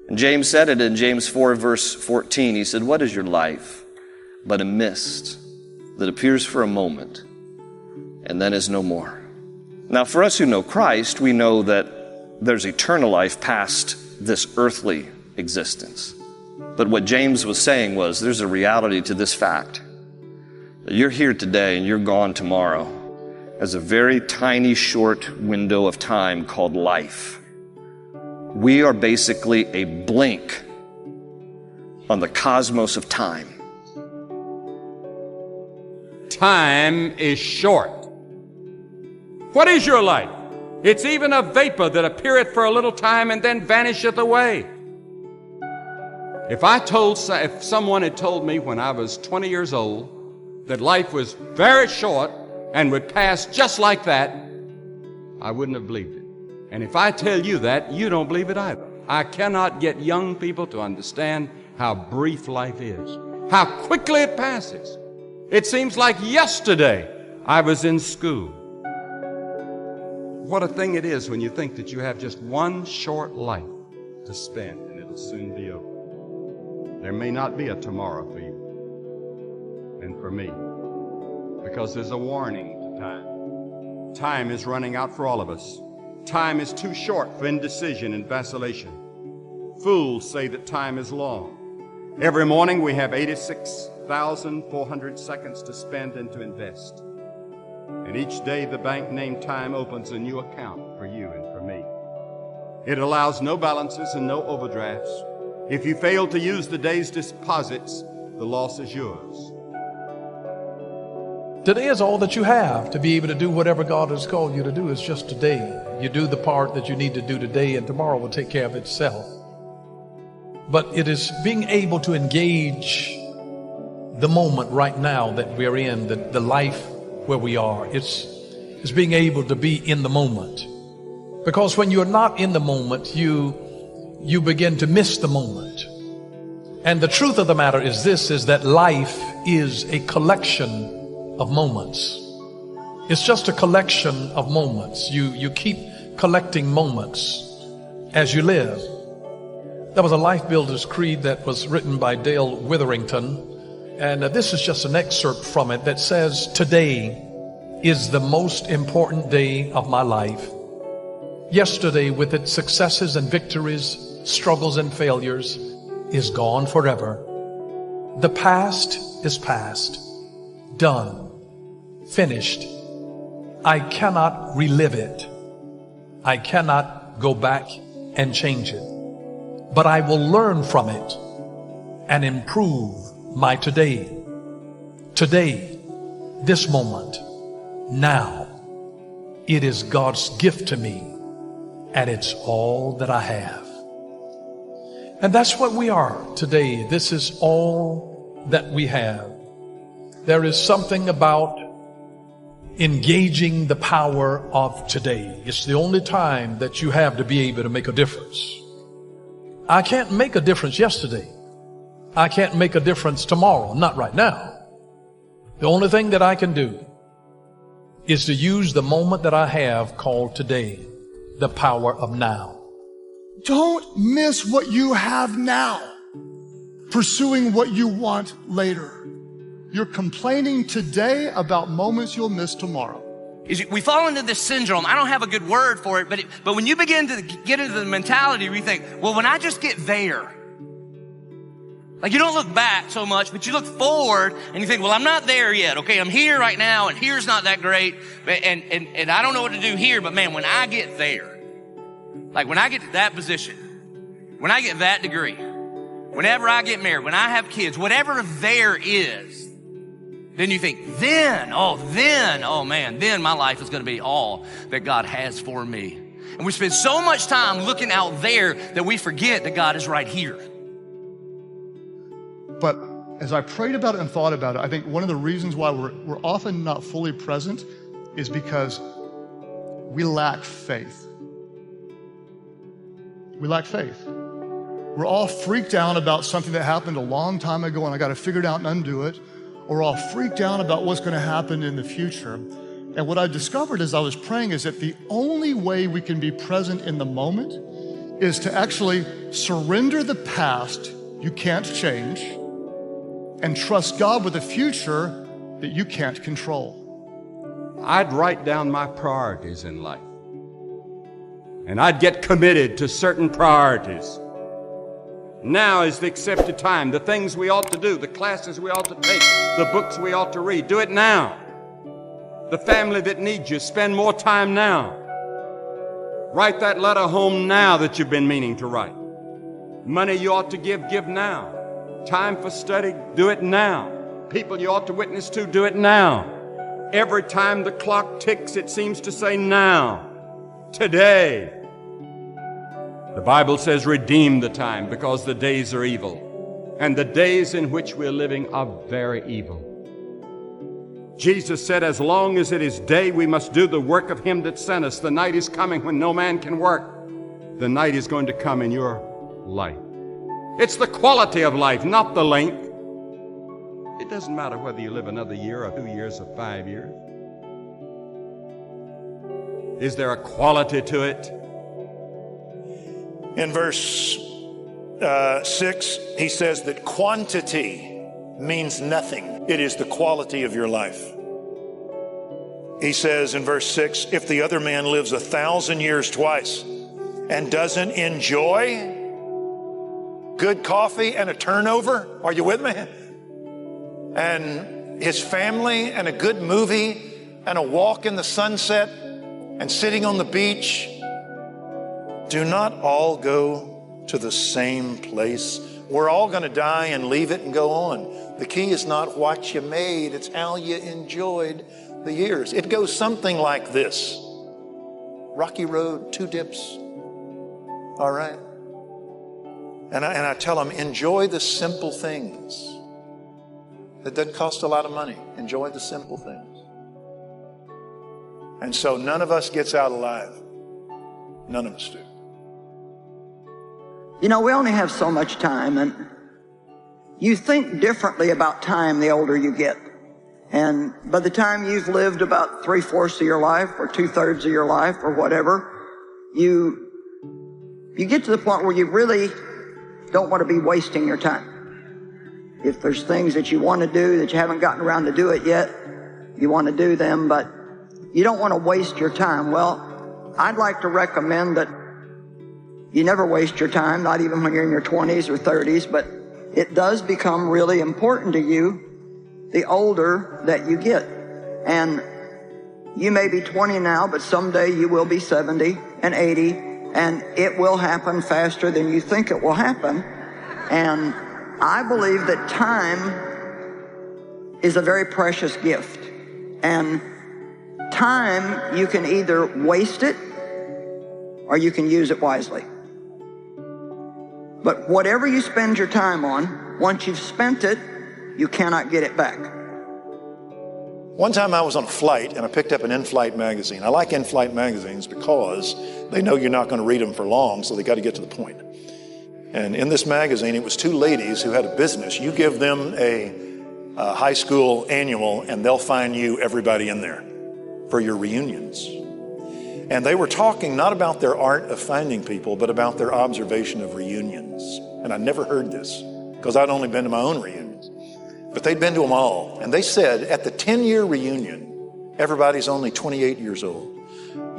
And James said it in James 4, verse 14. He said, "What is your life but a mist that appears for a moment and then is no more?" Now, for us who know Christ, we know that there's eternal life past this earthly existence. But what James was saying was there's a reality to this fact. That you're here today and you're gone tomorrow as a very tiny, short window of time called life. We are basically a blink on the cosmos of time. Time is short. What is your life? It's even a vapor that appeareth for a little time and then vanisheth away. If someone had told me when I was 20 years old that life was very short and would pass just like that, I wouldn't have believed it. And if I tell you that, you don't believe it either. I cannot get young people to understand how brief life is, how quickly it passes. It seems like yesterday I was in school. What a thing it is when you think that you have just one short life to spend and it'll soon be over. There may not be a tomorrow for you and for me, because there's a warning to time. Time is running out for all of us. Time is too short for indecision and vacillation. Fools say that time is long. Every morning we have 86,400 seconds to spend and to invest. And each day the bank named time opens a new account for you and for me. It allows no balances and no overdrafts. If you fail to use the day's deposits, the loss is yours. Today is all that you have to be able to do whatever God has called you to do. Is just today. You do the part that you need to do today, and tomorrow will take care of itself. But it is being able to engage the moment right now that we're in, the life where we are. It's being able to be in the moment. Because when you're not in the moment, you begin to miss the moment. And the truth of the matter is this, is that life is a collection of moments. It's just a collection of moments. You keep collecting moments as you live. There was a Life Builder's Creed that was written by Dale Witherington, and this is just an excerpt from it that says, "Today is the most important day of my life. Yesterday, with its successes and victories, struggles and failures, is gone forever. The past is past, done, finished. I cannot relive it. I cannot go back and change it. But I will learn from it and improve my today. Today, this moment, now. It is God's gift to me, and it's all that I have." And that's what we are today. This is all that we have. There is something about engaging the power of today. It's the only time that you have to be able to make a difference. I can't make a difference yesterday. I can't make a difference tomorrow, not right now. The only thing that I can do is to use the moment that I have called today, the power of now. Don't miss what you have now, pursuing what you want later. You're complaining today about moments you'll miss tomorrow. We fall into this syndrome. I don't have a good word for it, but when you begin to get into the mentality where you think, well, when I just get there, like you don't look back so much, but you look forward and you think, well, I'm not there yet. Okay, I'm here right now, and here's not that great, and I don't know what to do here, but man, when I get there, like when I get to that position, when I get that degree, whenever I get married, when I have kids, whatever there is, then you think, then my life is going to be all that God has for me. And we spend so much time looking out there that we forget that God is right here. But as I prayed about it and thought about it, I think one of the reasons why we're often not fully present is because we lack faith. We lack faith. We're all freaked out about something that happened a long time ago and I got to figure it out and undo it. Or we're all freaked out about what's going to happen in the future. And what I discovered as I was praying is that the only way we can be present in the moment is to actually surrender the past you can't change and trust God with a future that you can't control. I'd write down my priorities in life. And I'd get committed to certain priorities. Now is the accepted time. The things we ought to do, the classes we ought to take, the books we ought to read, do it now. The family that needs you, spend more time now. Write that letter home now that you've been meaning to write. Money you ought to give now. Time for study, do it now. People you ought to witness to, do it now. Every time the clock ticks, it seems to say now, today. The Bible says, redeem the time, because the days are evil. And the days in which we're living are very evil. Jesus said, as long as it is day, we must do the work of him that sent us. The night is coming when no man can work. The night is going to come in your life. It's the quality of life, not the length. It doesn't matter whether you live another year or 2 years or 5 years. Is there a quality to it? In verse 6, he says that quantity means nothing. It is the quality of your life. He says in verse 6, if the other man lives 1,000 years twice and doesn't enjoy good coffee and a turnover, are you with me? And his family and a good movie and a walk in the sunset and sitting on the beach, do not all go to the same place. We're all going to die and leave it and go on. The key is not what you made, it's how you enjoyed the years. It goes something like this. Rocky road, 2 dips. All right. And I tell them, enjoy the simple things. It doesn't cost a lot of money. Enjoy the simple things. And so none of us gets out alive. None of us do. You know, we only have so much time, and you think differently about time the older you get. And by the time you've lived about 3/4 of your life or 2/3 of your life or whatever, you get to the point where you really don't want to be wasting your time. If there's things that you want to do that you haven't gotten around to do it yet, you want to do them, but you don't want to waste your time. Well, I'd like to recommend that you never waste your time, not even when you're in your 20s or 30s, but it does become really important to you the older that you get. And you may be 20 now, but someday you will be 70 and 80, and it will happen faster than you think it will happen. And I believe that time is a very precious gift. And time, you can either waste it or you can use it wisely. But whatever you spend your time on, once you've spent it, you cannot get it back. One time I was on a flight and I picked up an in-flight magazine. I like in-flight magazines because they know you're not going to read them for long, so they got to get to the point. And in this magazine, it was 2 ladies who had a business. You give them a high school annual and they'll find you everybody in there for your reunions. And they were talking not about their art of finding people, but about their observation of reunions. And I never heard this because I'd only been to my own reunions. But they'd been to them all. And they said at the 10-year reunion, everybody's only 28 years old.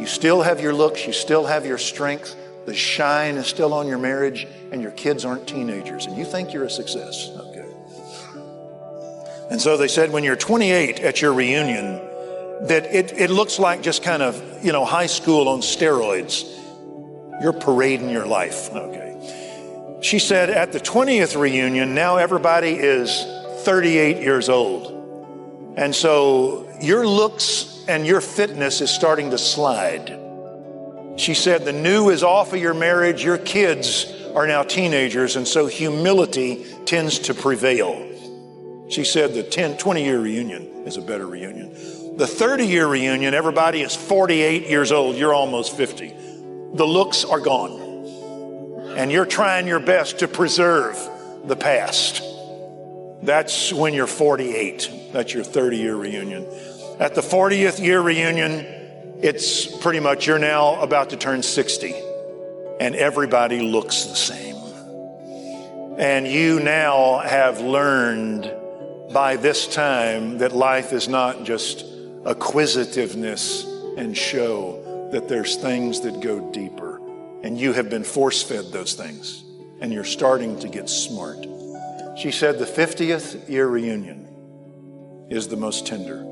You still have your looks, you still have your strength, the shine is still on your marriage, and your kids aren't teenagers. And you think you're a success. Okay. And so they said when you're 28 at your reunion, that it looks like just kind of, high school on steroids. You're parading your life. Okay. She said at the 20th reunion, now everybody is 38 years old. And so your looks and your fitness is starting to slide. She said the new is off of your marriage. Your kids are now teenagers. And so humility tends to prevail. She said the 20-year reunion is a better reunion. The 30-year reunion, everybody is 48 years old. You're almost 50. The looks are gone. And you're trying your best to preserve the past. That's when you're 48. That's your 30-year reunion. At the 40th year reunion, it's pretty much you're now about to turn 60. and everybody looks the same. And you now have learned by this time that life is not just acquisitiveness and show, that there's things that go deeper. And you have been force-fed those things, and you're starting to get smart. She said the 50th year reunion is the most tender,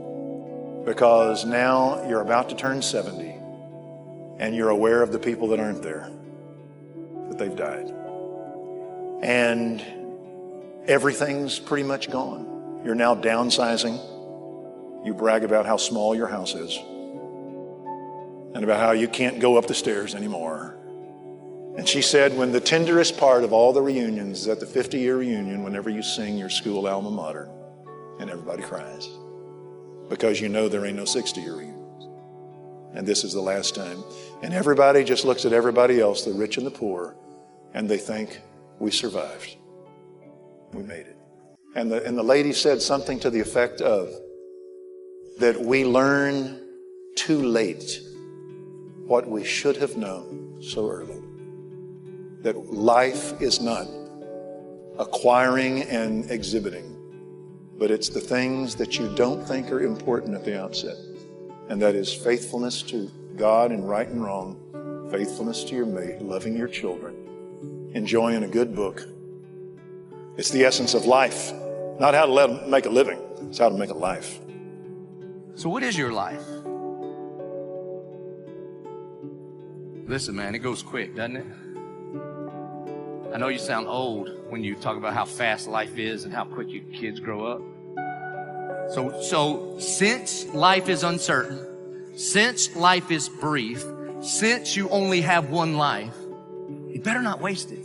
because now you're about to turn 70, and you're aware of the people that aren't there, that they've died. And everything's pretty much gone. You're now downsizing. You brag about how small your house is and about how you can't go up the stairs anymore. And she said, when the tenderest part of all the reunions is at the 50-year reunion, whenever you sing your school alma mater, and everybody cries, because you know there ain't no 60-year reunions. And this is the last time. And everybody just looks at everybody else, the rich and the poor, and they think, we survived. We made it. And the lady said something to the effect of, that we learn too late what we should have known so early. That life is not acquiring and exhibiting, but it's the things that you don't think are important at the outset. And that is faithfulness to God in right and wrong, faithfulness to your mate, loving your children, enjoying a good book. It's the essence of life. Not how to make a living, it's how to make a life. So what is your life? Listen, man, it goes quick, doesn't it? I know you sound old when you talk about how fast life is and how quick your kids grow up. So since life is uncertain, since life is brief, since you only have one life, you better not waste it.